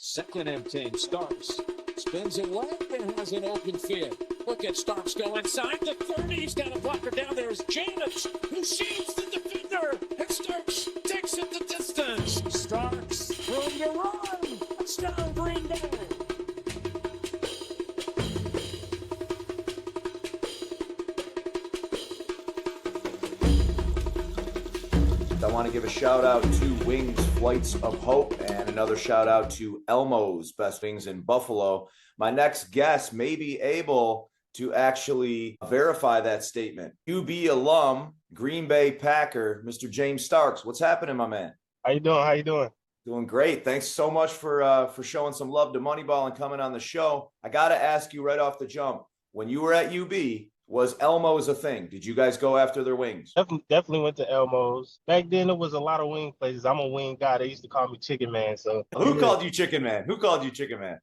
Second and 10, Starks. Spins it left and has an open field. Look at Starks go inside the 30. He's got a blocker down there. Is James, who shaves the defender. And Starks takes it the distance. Starks, room to run. Touchdown, Green Bay. I want to give a shout out to Wings Flights of Hope and another shout out to Elmo's Best Wings in Buffalo. My next guest may be able to actually verify that statement. UB alum, Green Bay Packer, Mr. James Starks. What's happening, my man? How you doing? How you doing? Doing great. Thanks so much for showing some love to Moneyball and coming on the show. I got to ask you right off the jump, when you were at UB, was Elmo's a thing? Did you guys go after their wings? Definitely went to Elmo's. Back then, there was a lot of wing places. I'm a wing guy. They used to call me Chicken Man. So who called you Chicken Man? Who called you Chicken Man?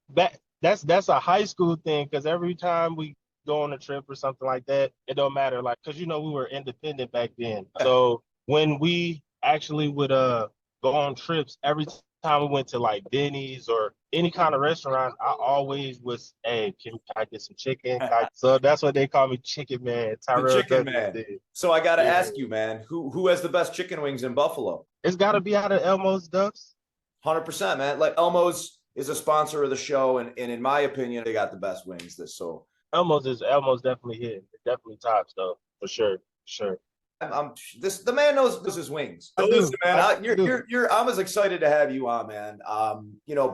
That's a high school thing, because every time we go on a trip or something like that, it don't matter. Like, because we were independent back then. So when we actually would go on trips, every time we went to like Denny's or any kind of restaurant, I always was, hey, can I get some chicken? So that's what they call me, Chicken Man. The Chicken Man. So I got to ask you, man, who has the best chicken wings in Buffalo? It's got to be out of Elmo's Ducks. 100%, man. Like, Elmo's is a sponsor of the show, and in my opinion, they got the best wings. Elmo's definitely hit. It definitely tops though, for sure. The man knows his wings. So listen, man, I'm as excited to have you on, man.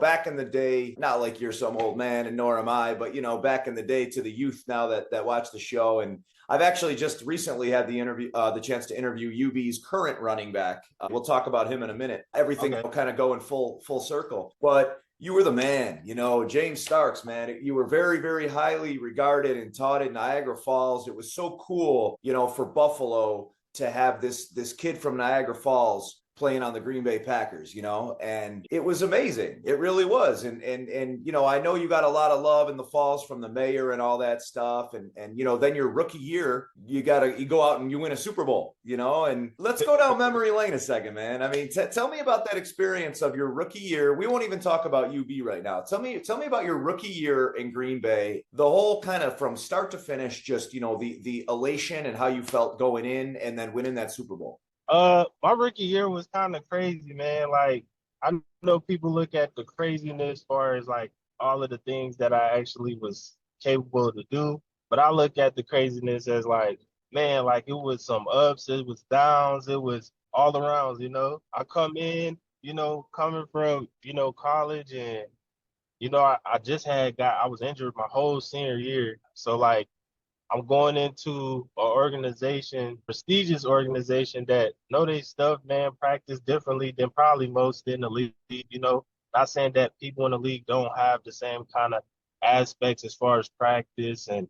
Back in the day, not like you're some old man, and nor am I, but back in the day, to the youth now that watch the show, and I've actually just recently had the chance to interview UB's current running back. We'll talk about him in a minute. Everything kind of going full circle, but you were the man, James Starks, man. You were very, very highly regarded and taught at Niagara Falls. It was so cool, for Buffalo to have this kid from Niagara Falls playing on the Green Bay Packers, and it was amazing. It really was. And I know you got a lot of love in the Falls from the mayor and all that stuff. And then your rookie year, you go out and you win a Super Bowl, and let's go down memory lane a second, man. I mean, tell me about that experience of your rookie year. We won't even talk about UB right now. Tell me about your rookie year in Green Bay, the whole kind of from start to finish, just, the elation and how you felt going in and then winning that Super Bowl. My rookie year was kind of crazy, man. Like, I know people look at the craziness as far as like all of the things that I actually was capable to do, but I look at the craziness as like, man, like it was some ups, it was downs, it was all arounds, I come in, coming from, college, and, I was injured my whole senior year. So like, I'm going into an prestigious organization that know they stuff, man, practice differently than probably most in the league, Not saying that people in the league don't have the same kind of aspects as far as practice and,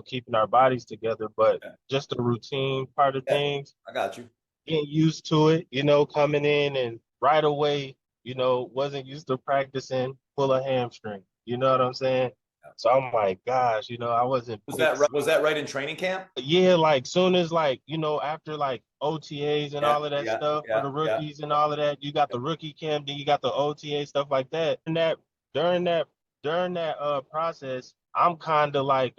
keeping our bodies together, but just the routine part of things. I got you. Getting used to it, coming in and right away, wasn't used to practicing, pull a hamstring. You know what I'm saying? So I'm like, gosh, I wasn't. Was that right in training camp? Yeah, like soon as after like OTAs and all of that stuff for the rookies and all of that, you got the rookie camp, then you got the OTA stuff like that. And during that process, I'm kind of like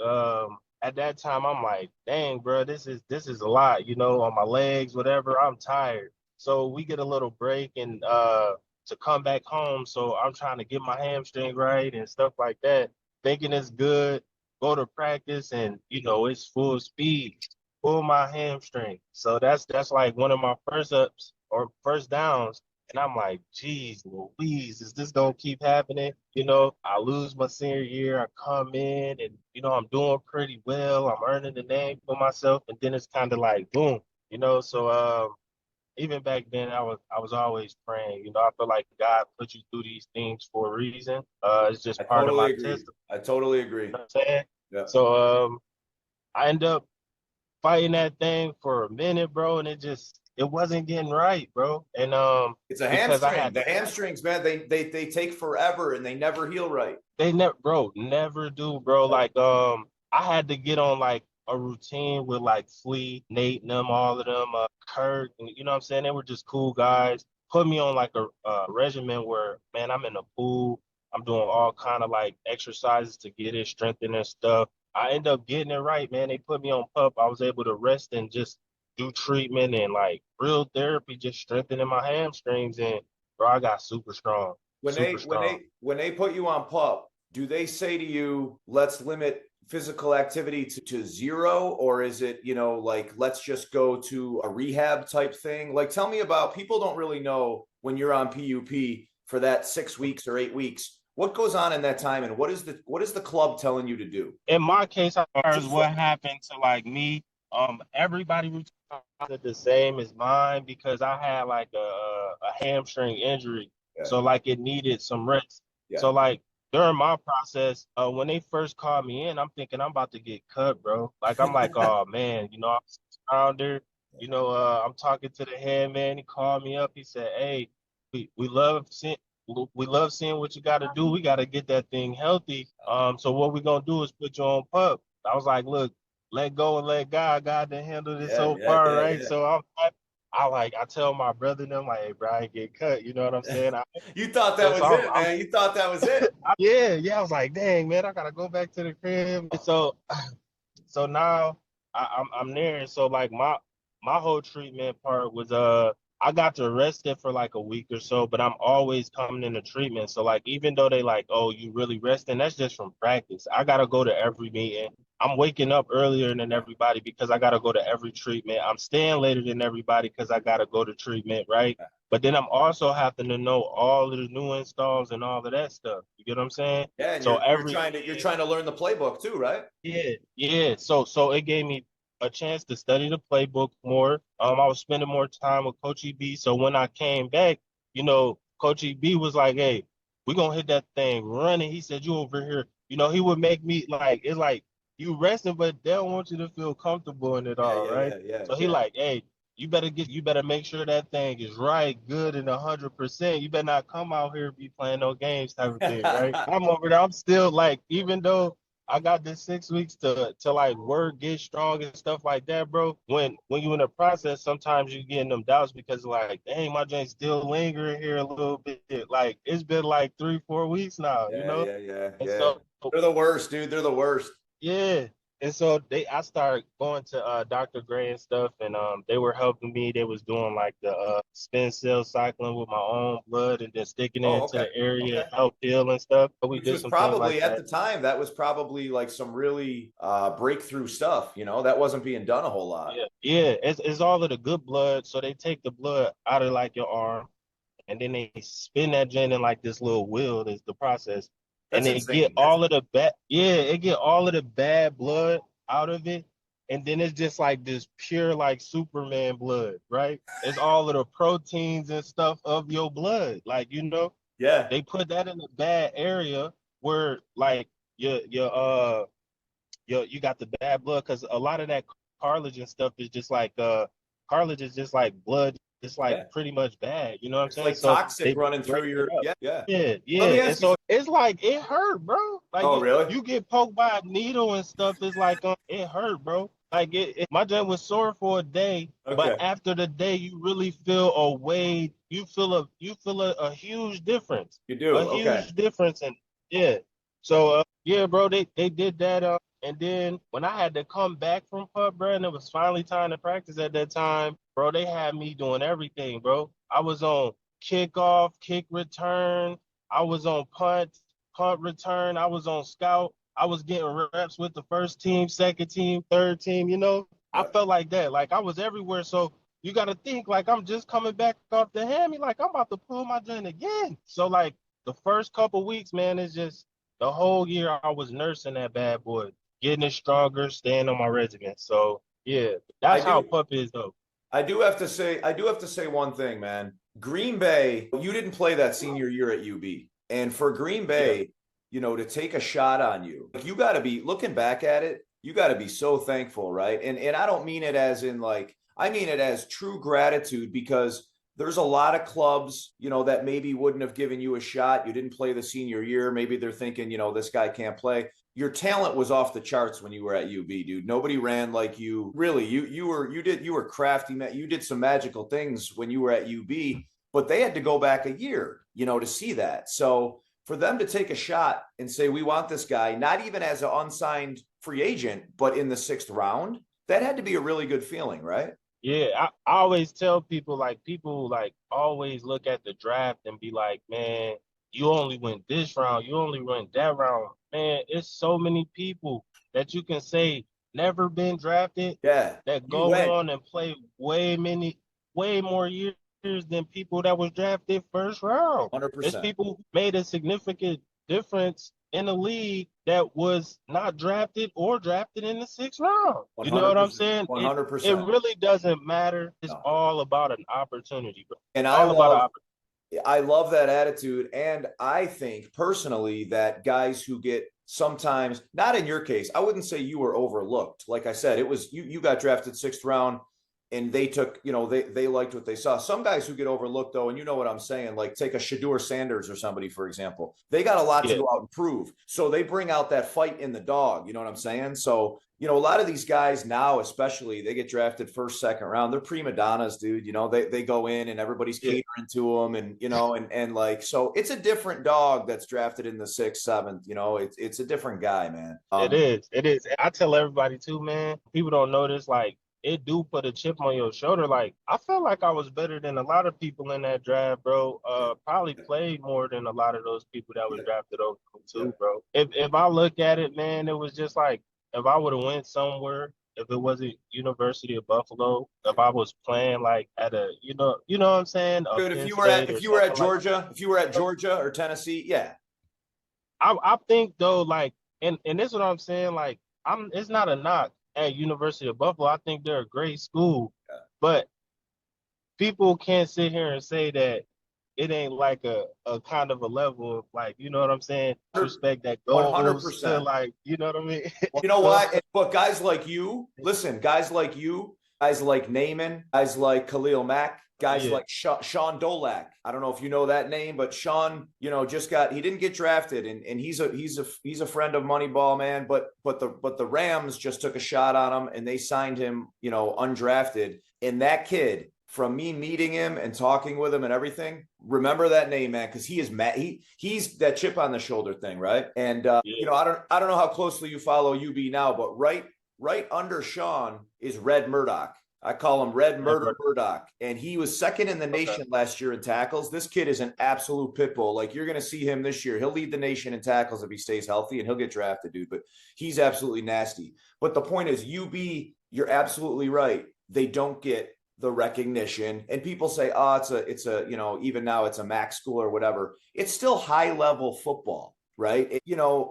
at that time I'm like, dang, bro, this is a lot, on my legs, whatever. I'm tired. So we get a little break and to come back home. So I'm trying to get my hamstring right and stuff like that, thinking it's good, go to practice, and it's full speed, pull my hamstring. So that's like one of my first ups or first downs. And I'm like, geez, Louise, is this gonna keep happening? I lose my senior year, I come in and I'm doing pretty well. I'm earning the name for myself, and then it's kind of like boom, so even back then, I was always praying. I feel like God put you through these things for a reason. It's just part of my test. I totally agree. You know what I'm saying? Yeah. So I end up fighting that thing for a minute, bro, and it wasn't getting right, bro. And it's a hamstring. The hamstrings, man, they take forever and they never heal right. They never do, bro. Like I had to get on like a routine with like Flea, Nate, and them, all of them, Kurt, and you know what I'm saying? They were just cool guys. Put me on like a regimen where, man, I'm in the pool, I'm doing all kind of like exercises to get it strengthened and stuff. I end up getting it right, man. They put me on pup. I was able to rest and just do treatment and like real therapy, just strengthening my hamstrings. And bro, I got super strong, When they super when strong. they when they put you on pup, do they say to you, let's limit physical activity to zero, or is it, like, let's just go to a rehab type thing? Like, tell me about, people don't really know when you're on PUP for that 6 weeks or 8 weeks, what goes on in that time, and what is the club telling you to do? In my case, as far as what happened to like me, everybody routine is the same as mine because I had like a hamstring injury, Yeah. so like it needed some rest. Yeah. So like during my process, when they first called me in, I'm thinking I'm about to get cut, bro. Like I'm like, oh man, I'm around there. I'm talking to the head man. He called me up. He said, "Hey, we love seeing what you got to do. We got to get that thing healthy. So what we're gonna do is put you on pup." I was like, "Look, let go and let God. God to handle this Yeah, so yeah, far, yeah, right?" yeah. So I tell my brother and them like, "Hey, bro, I ain't get cut." You know what I'm saying? You thought that was So it, man. You thought that was it. yeah. I was like, "Dang, man, I gotta go back to the crib." So now I'm there, and so like my whole treatment part was I got to rest it for like a week or so, but I'm always coming into treatment. So like even though they like, oh, you really resting, that's just from practice. I gotta go to every meeting. I'm waking up earlier than everybody because I gotta go to every treatment. I'm staying later than everybody because I gotta go to treatment, right? But then I'm also having to know all of the new installs and all of that stuff. You get what I'm saying? Yeah, and So you're every trying to learn the playbook too, right? yeah. So it gave me a chance to study the playbook more. I was spending more time with Coach EB. So when I came back, Coach EB was like, "Hey, we're gonna hit that thing running." He said, "You over here." He would make me like it's like you resting, but they don't want you to feel comfortable in it Yeah, all, yeah, right? yeah, yeah, So he yeah. like, "Hey, you better make sure that thing is right, good, and 100%. You better not come out here and be playing no games type of thing, right?" I'm over there. I'm still like, even though I got this 6 weeks to like work, get strong and stuff like that, bro. When you in the process, sometimes you get in them doubts because like, dang, my joint's still lingering here a little bit. Like it's been like 3-4 weeks now, Yeah, yeah, yeah, And yeah. so They're the worst, dude. They're the worst. yeah. And so I started going to Dr. Gray and stuff, and they were helping me. They was doing like the spin cell cycling with my own blood and then sticking it Oh, into okay. the area Okay. and help heal and stuff. So we Which did was some things like probably at that. the time, that was probably like some really breakthrough stuff, that wasn't being done a whole lot. Yeah. It's all of the good blood. So they take the blood out of like your arm, and then they spin that joint in like this little wheel. Is the process, and That's they get insane. all of the bad. Yeah, it get all of the bad blood out of it, and then it's just like this pure like Superman blood, right? It's all of the proteins and stuff of your blood, like Yeah. they put that in the bad area where like you got the bad blood because a lot of that cartilage and stuff is just like cartilage is just like blood, it's like Yeah. pretty much bad. You know what I'm It's saying? like So toxic they running break through it your, up. yeah, yeah. Yeah. Let me And ask you so something. it's like it hurt, bro. Like Oh, really? you get poked by a needle and stuff. It's like it hurt, bro. Like my joint was sore for a day, but Okay. after the day, you really feel a weight. You feel a huge difference, You do. Okay. and yeah. So yeah, bro, they did that. And then when I had to come back from pup, bro, and it was finally time to practice at that time, bro, they had me doing everything, bro. I was on kickoff, kick return. I was on punt return. I was on scout. I was getting reps with the first team, second team, third team. I Yep. felt like that. Like I was everywhere. So you got to think like I'm just coming back off the hammy. Like I'm about to pull my joint again. So like the first couple weeks, man, it's just the whole year I was nursing that bad boy, getting it stronger, staying on my regimen. So yeah, I that's how do. pup is though. I do have to say one thing, man. Green Bay, you didn't play that senior year at UB. And for Green Yeah. Bay, to take a shot on you, like, you got to be looking back at it, you got to be so thankful, right? And I don't mean it as in like, I mean it as true gratitude, because there's a lot of clubs, that maybe wouldn't have given you a shot. You didn't play the senior year. Maybe they're thinking, this guy can't play. Your talent was off the charts when you were at UB, dude. Nobody ran like you. Really, you were crafty, man. You did some magical things when you were at UB, but they had to go back a year, to see that. So for them to take a shot and say, we want this guy, not even as an unsigned free agent, but in the 6th round, that had to be a really good feeling, right? Yeah, I always tell people, like, always look at the draft and be like, man, you only went this round, you only went that round. Man, it's so many people that you can say never been drafted that You go went. on and play way more years than people that was drafted first round. 100%. There's people who made a significant difference in a league that was not drafted or drafted in the 6th round. You know what I'm saying? 100%. It really doesn't matter. It's all about an opportunity, bro. And I love that attitude. And I think personally that guys who get sometimes, not in your case, I wouldn't say you were overlooked. Like I said, it was you got drafted 6th round. And they took, they liked what they saw. Some guys who get overlooked, though, and you know what I'm saying, like take a Shedeur Sanders or somebody, for example. They got a lot to go out and prove. So they bring out that fight in the dog. You know what I'm saying? So, a lot of these guys now, especially, they get drafted 1st, 2nd round. They're prima donnas, dude. They go in and everybody's catering to them. And, and like, so it's a different dog that's drafted in the 6th, 7th. It's a different guy, man. It is. I tell everybody, too, man, people don't know this, like, it do put a chip on your shoulder. Like, I felt like I was better than a lot of people in that draft, bro. Probably played more than a lot of those people that was drafted over me too, bro. If I look at it, man, it was just like, if I would have went somewhere, if it wasn't University of Buffalo, if I was playing like at a, you know what I'm saying? Dude, if you were at Georgia or Tennessee, yeah. I think though, like, and this is what I'm saying, like, it's not a knock at University of Buffalo. I think they're a great school, but people can't sit here and say that it ain't like a kind of a level of, like, you know what I'm saying, respect that goes 100%. To, like, you know what I mean? You know what? But guys like you, listen, guys like Naaman, guys like Khalil Mack, guys like Sean Dolak. I don't know if you know that name, but Sean, he didn't get drafted, and he's a friend of Moneyball, man. But the Rams just took a shot on him, and they signed him, undrafted. And that kid, from me meeting him and talking with him and everything, remember that name, man, because he is mad. He's that chip on the shoulder thing, right? And I don't know how closely you follow UB now, but right under Sean is Red Murdoch. I call him Red Murder Murdoch, and he was 2nd in the nation last year in tackles. This kid is an absolute pit bull. Like, you're going to see him this year. He'll lead the nation in tackles if he stays healthy, and he'll get drafted, dude. But he's absolutely nasty. But the point is, UB, you're absolutely right. They don't get the recognition, and people say, oh, it's a even now it's a MAC school or whatever. It's still high level football. Right.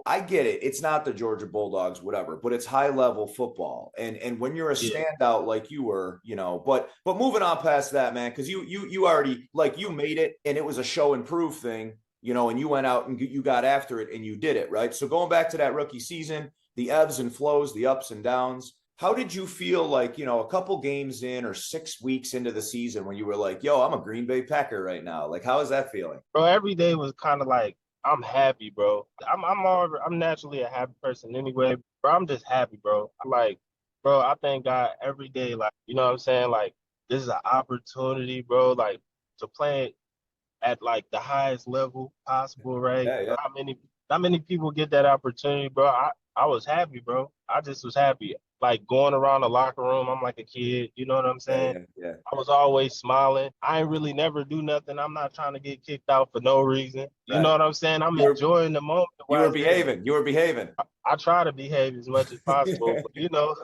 I get it. It's not the Georgia Bulldogs, whatever, but it's high level football. And when you're a standout like you were, but moving on past that, man, because you already, like, you made it, and it was a show and prove thing, and you went out and you got after it and you did it. Right. So going back to that rookie season, the ebbs and flows, the ups and downs. How did you feel like, a couple games in or 6 weeks into the season when you were like, yo, I'm a Green Bay Packer right now? Like, how is that feeling? Bro, every day was kind of like, I'm happy, bro. I'm naturally a happy person anyway, bro. I'm just happy, bro. I thank God every day. Like, you know what I'm saying? Like, this is an opportunity, bro. Like, to play at like the highest level possible, right? Yeah. Not many people get that opportunity, bro. I was happy, bro. I just was happy. Like, going around the locker room, I'm like a kid. You know what I'm saying? Yeah. I was always smiling. I ain't really never do nothing. I'm not trying to get kicked out for no reason. You know what I'm saying? I'm enjoying the moment. You were behaving. I try to behave as much as possible.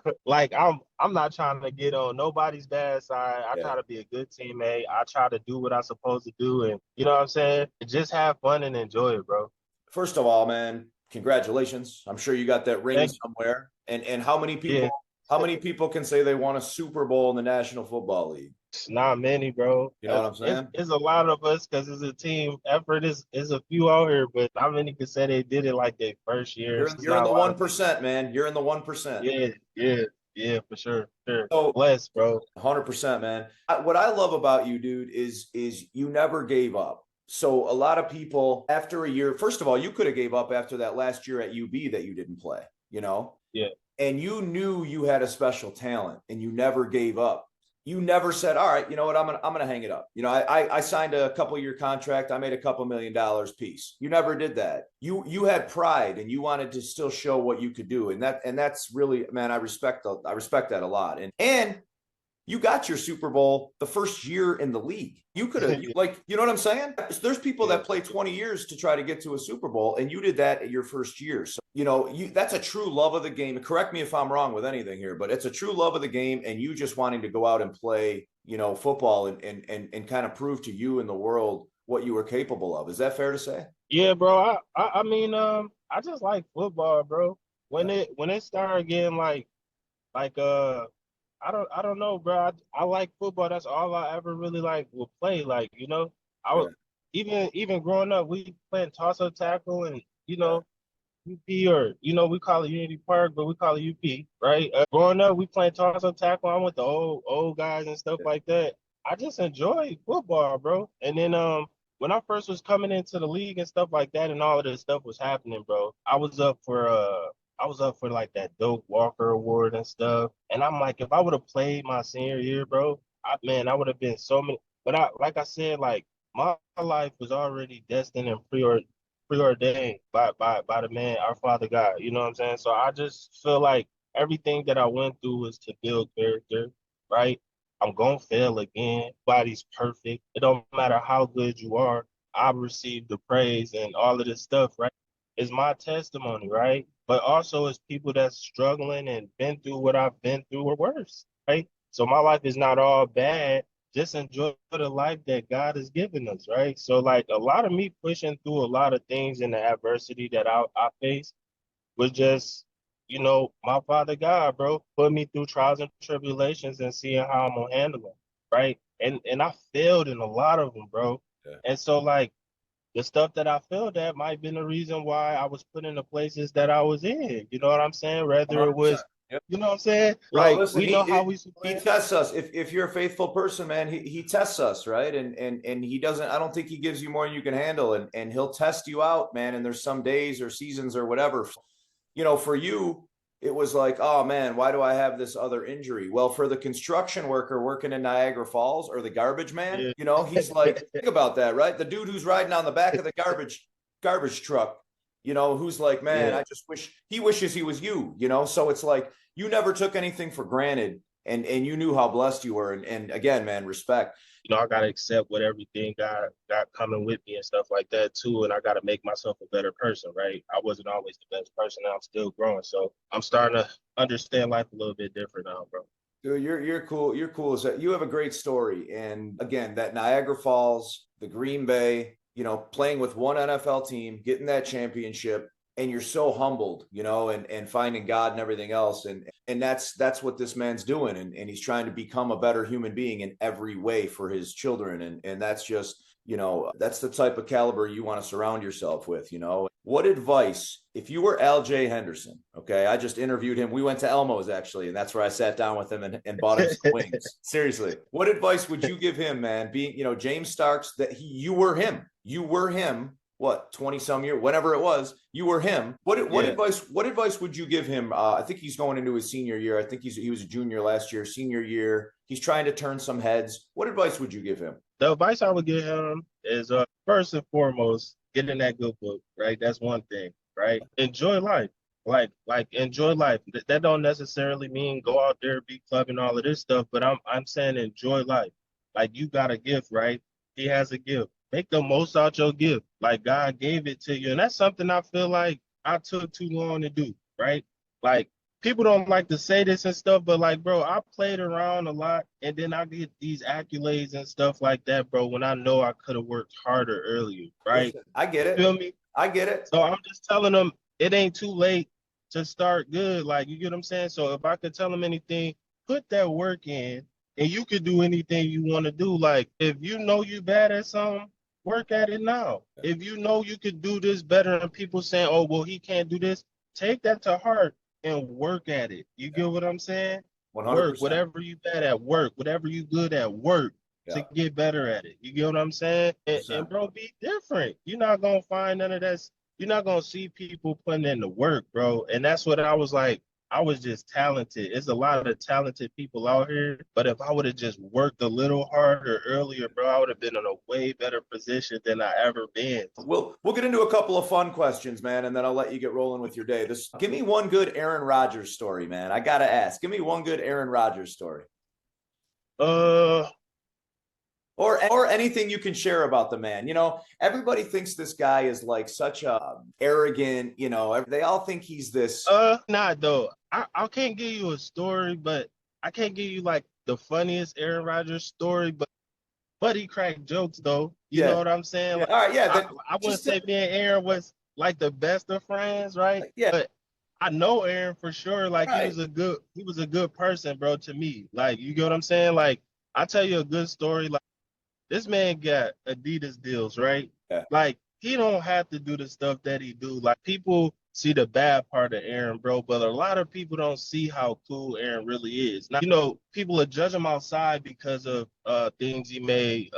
But, like, I'm not trying to get on nobody's bad side. I try to be a good teammate. I try to do what I'm supposed to do. And, you know what I'm saying? Just have fun and enjoy it, bro. First of all, man, congratulations. I'm sure you got that ring somewhere. And how many people can say they won a Super Bowl in the National Football League? It's not many, bro. You know what I'm saying? It's a lot of us because it's a team effort. Is a few out here, but not many can say they did it like their first year. You're in the 1%, man. You're in the 1%. Yeah, for sure. So blessed, bro. 100%, man. What I love about you, dude, is you never gave up. So a lot of people, after a year, first of all, you could have gave up after that last year at UB that you didn't play, Yeah. And you knew you had a special talent and you never gave up. you never said, all right, you know what, I'm gonna hang it up. You know, I signed a couple-year contract. I made a couple $1 million piece. You never did that. You had pride and you wanted to still show what you could do. And that's really, man, I respect that a lot. And you got your Super Bowl the first year in the league. You could have, like, you know what I'm saying? There's people that play 20 years to try to get to a Super Bowl, and you did that at your first year. So, you know, that's a true love of the game. Correct me if I'm wrong with anything here, but it's a true love of the game, and you just wanting to go out and play, you know, football and kind of prove to you and the world what you were capable of. Is that fair to say? Yeah, bro. I mean, I just like football, bro. When it started getting I don't know, bro. I like football. That's all I ever really will play. Like, you know, I was even growing up, we playing toss up tackle and UP, or we call it Unity Park, but we call it UP, right? Growing up, we playing toss up tackle. I'm with the old guys and stuff like that. I just enjoy football, bro. And then when I first was coming into the league and stuff like that, and all of this stuff was happening, bro, I was up for like that Doak Walker Award and stuff. And I'm like, if I would have played my senior year, bro, I would have been so many. But like I said, like my life was already destined and preordained by the man, our Father God. You know what I'm saying? So I just feel like everything that I went through was to build character, right? I'm gonna fail again. Body's perfect. It don't matter how good you are. I received the praise and all of this stuff, right? It's my testimony, right? But also it's people that's struggling and been through what I've been through or worse, right? So my life is not all bad. Just enjoy the life that God has given us, right? So like a lot of me pushing through a lot of things in the adversity that I face was just, my Father God, bro, put me through trials and tribulations and seeing how I'm gonna handle them, right? And I failed in a lot of them, bro. Yeah. And so like the stuff that I failed at might have been the reason why I was put in the places that I was in. You know what I'm saying? Whether it 100%. was, you know what I'm saying? Bro, Like listen, we know how we he tests us. If you're a faithful person, man, he tests us, right? And he doesn't. I don't think he gives you more than you can handle, and he'll test you out, man. And there's some days or seasons or whatever. You know, for you, it was like, oh man, why do I have this other injury? Well, for the construction worker working in Niagara Falls or the garbage man, he's like, think about that, right? The dude who's riding on the back of the garbage truck, who's like, man, I just wishes he was you, So it's like you never took anything for granted, and you knew how blessed you were. And again, man, respect. I gotta accept what everything got coming with me and stuff like that too. And I gotta make myself a better person, right? I wasn't always the best person, and I'm still growing. So I'm starting to understand life a little bit different now, bro. Dude, you're cool. You're cool as that. You have a great story. And again, that Niagara Falls, the Green Bay, playing with one NFL team, getting that championship, and you're so humbled, and finding God and everything else. And that's what this man's doing. And he's trying to become a better human being in every way for his children. And that's just, that's the type of caliber you want to surround yourself with, What advice, if you were Al J. Henderson, okay, I just interviewed him. We went to Elmo's actually, and that's where I sat down with him and bought him some wings. Seriously. What advice would you give him, man? Being, James Starks, you were him. You were him. What, 20 some year, whenever it was, you were him. What advice would you give him? I think he's going into his senior year. I think he was a junior last year, senior year. He's trying to turn some heads. What advice would you give him? The advice I would give him is first and foremost, get in that good book, right? That's one thing, right? Enjoy life. Like enjoy life. That don't necessarily mean go out there, be clubbing, all of this stuff, but I'm saying enjoy life. Like you got a gift, right? He has a gift. Make the most out your gift. Like God gave it to you. And that's something I feel like I took too long to do, right? Like people don't like to say this and stuff, but like, bro, I played around a lot and then I get these accolades and stuff like that, bro, when I know I could have worked harder earlier, right? Listen, I get it. You feel me? I get it. So I'm just telling them it ain't too late to start good. Like, you get what I'm saying? So if I could tell them anything, put that work in and you could do anything you want to do. Like, if you know you bad at something, work at it now. If you know you could do this better than people saying, oh, well, he can't do this, take that to heart and work at it. You get what I'm saying? 100%. Work, whatever you bad at, work, whatever you good at, work to get better at it. You get what I'm saying? And bro, be different. You're not going to find none of that. You're not going to see people putting in the work, bro. And that's what I was like, I was just talented. It's a lot of talented people out here, but if I would have just worked a little harder earlier, bro, I would have been in a way better position than I ever been. We'll get into a couple of fun questions, man, and then I'll let you get rolling with your day. Give me one good Aaron Rodgers story, man. I gotta ask. Give me one good Aaron Rodgers story. Or anything you can share about the man. You know, everybody thinks this guy is like such a arrogant, you know, they all think he's this. Not though. I can't give you a story, but I can't give you like the funniest Aaron Rodgers story, but he cracked jokes though. You know what I'm saying? Like, all right, yeah. I wouldn't say me and Aaron was like the best of friends, right? Yeah. But I know Aaron for sure. Like he was a good person, bro, to me. Like, you get what I'm saying? Like, I'll tell you a good story. Like, this man got Adidas deals, right? Yeah. Like, he don't have to do the stuff that he do. Like, people see the bad part of Aaron, bro, but a lot of people don't see how cool Aaron really is. Now, you know, people are judging him outside because of things he made.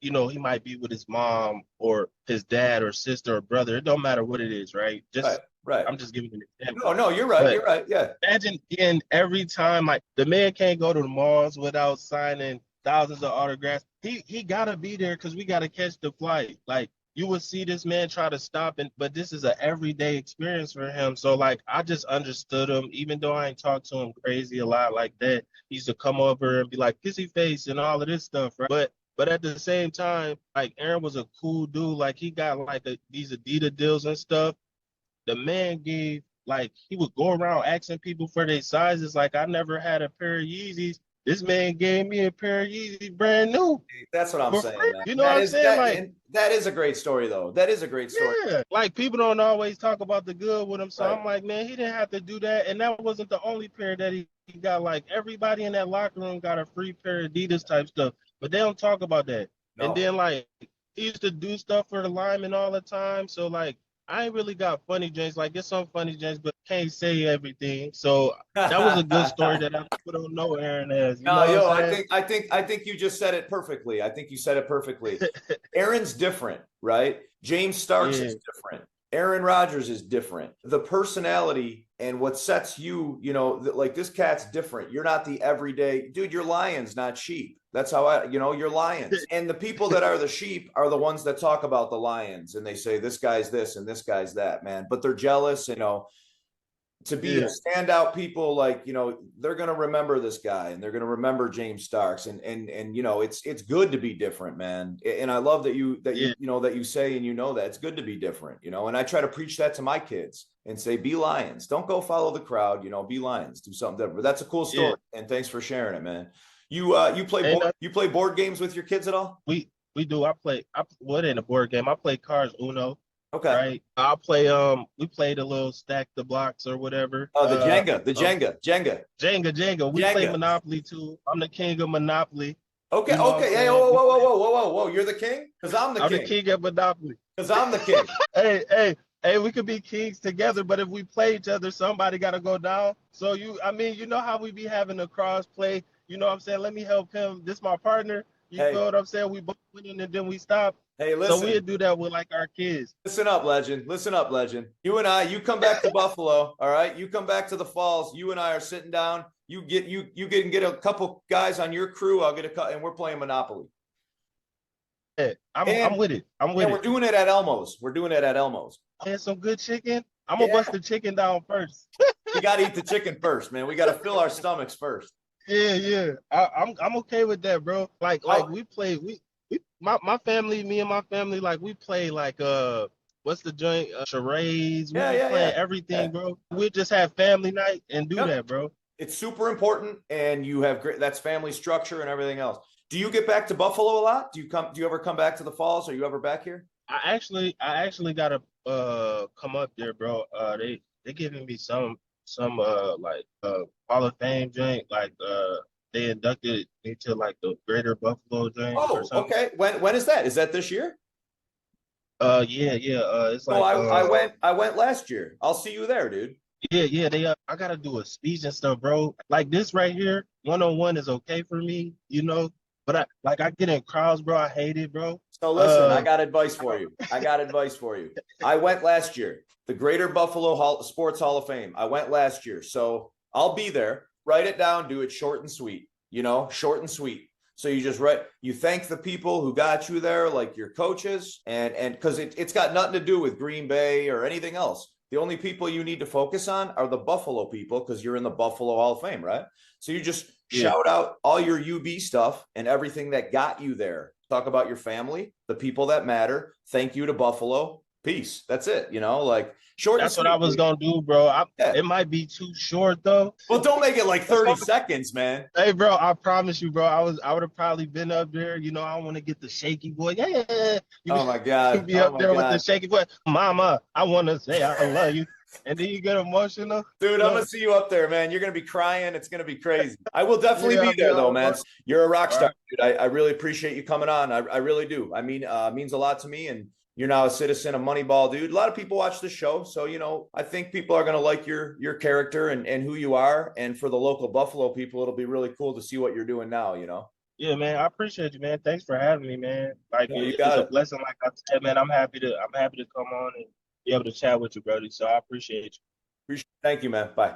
You know, he might be with his mom or his dad or sister or brother. It don't matter what it is, right? Just right. I'm just giving an example. No, you're right. You're right. Yeah. Imagine every time, like, the man can't go to the malls without signing thousands of autographs. He gotta be there because we gotta catch the flight. Like, you would see this man try to stop, but this is an everyday experience for him. So, like, I just understood him, even though I ain't talked to him crazy a lot like that. He used to come over and be like pissy face and all of this stuff, right? But at the same time, like, Aaron was a cool dude. Like, he got like these Adidas deals and stuff. The man gave, like, he would go around asking people for their sizes. Like, I never had a pair of Yeezys. This man gave me a pair of Yeezys brand new. That's what I'm saying, man. You know what I'm saying? That is a great story, though. That is a great story. Yeah, like, people don't always talk about the good with him. So I'm like, man, he didn't have to do that. And that wasn't the only pair that he got. Like, everybody in that locker room got a free pair of Adidas type stuff. But they don't talk about that. No. And then, like, he used to do stuff for the linemen all the time. So, like, I ain't really got funny James. Like, it's some funny James, but can't say everything. So that was a good story that people don't know Aaron as. I think you just said it perfectly. I think you said it perfectly. Aaron's different, right? James Starks is different. Aaron Rodgers is different. The personality and what sets you, you know, like, this cat's different. You're not the everyday dude. You're lions, not sheep. That's how you're lions. And the people that are the sheep are the ones that talk about the lions, and they say this guy's this and this guy's that, man. But they're jealous, you know. To be a standout people, like, you know, they're gonna remember this guy and they're gonna remember James Starks, and you know, it's good to be different, man. And I love that you say, and you know, that it's good to be different, you know. And I try to preach that to my kids and say, be lions. Don't go follow the crowd, you know, be lions, do something different. But that's a cool story, and thanks for sharing it, man. You play board games with your kids at all? We do. What in a board game? I play cards, Uno. Okay. Right. I'll play. We played a little stack the blocks or whatever. Oh, the Jenga. Jenga. We play Monopoly too. I'm the king of Monopoly. Okay. Okay. Hey, whoa. You're the king? Because I'm the king. I'm the king of Monopoly. Because I'm the king. Hey, we could be kings together, but if we play each other, somebody got to go down. So you know how we be having a cross play. You know what I'm saying? Let me help him. This is my partner. You know what I'm saying? We both win and then we stop. Hey, listen. So we'll do that with, like, our kids. Listen up, legend. You and I, you come back to Buffalo, all right? You come back to the Falls. You and I are sitting down. You can get a couple guys on your crew. I'll get and we're playing Monopoly. Yeah, I'm with it. We're doing it at Elmo's. And some good chicken. I'm gonna bust the chicken down first. We gotta eat the chicken first, man. We gotta fill our stomachs first. Yeah. I'm okay with that, bro. Like we play. My family, me and my family, like, we play, like, what's the joint? Charades. We play everything, bro. We just have family night and do that, bro. It's super important, and you have that's family structure and everything else. Do you get back to Buffalo a lot? Do you ever come back to the Falls? Are you ever back here? I actually gotta come up there, bro. They giving me some like Hall of Fame joint, like they inducted me to, like, the Greater Buffalo joint. Oh, okay. When is that? Is that this year? Yeah. It's like. I went last year. I'll see you there, dude. Yeah. I gotta do a speech and stuff, bro. Like, this right here, 1-on-1 is okay for me, you know. But I get in crowds, bro. I hate it, bro. So listen, I got advice for you. I went last year, the Greater Buffalo Sports Hall of Fame. I went last year. So I'll be there. Write it down. Do it short and sweet, short and sweet. So you thank the people who got you there, like your coaches, and because it's got nothing to do with Green Bay or anything else. The only people you need to focus on are the Buffalo people because you're in the Buffalo Hall of Fame, right? So you just shout out all your UB stuff and everything that got you there. Talk about your family, the people that matter. Thank you to Buffalo. Peace. That's it. Short. That's what I was gonna do, bro. It might be too short though. Well, don't make it like 30 seconds, man. Hey, bro, I promise you, bro. I would have probably been up there. I want to get the shaky boy. Yeah. Oh my God. Be up there with the shaky boy. Mama, I want to say I love you. And then you get emotional. Dude, I'm going to see you up there, man. You're going to be crying. It's going to be crazy. I will definitely be there, though, man. You're a rock star, dude. I really appreciate you coming on. I really do. I mean, it means a lot to me. And you're now a citizen of Moneyball, dude. A lot of people watch the show. So, I think people are going to like your character and who you are. And for the local Buffalo people, it'll be really cool to see what you're doing now, Yeah, man. I appreciate you, man. Thanks for having me, man. Like, it's a blessing. Like I said, man, I'm happy to come on and be able to chat with you, brother. So I appreciate you. Thank you, man. Bye.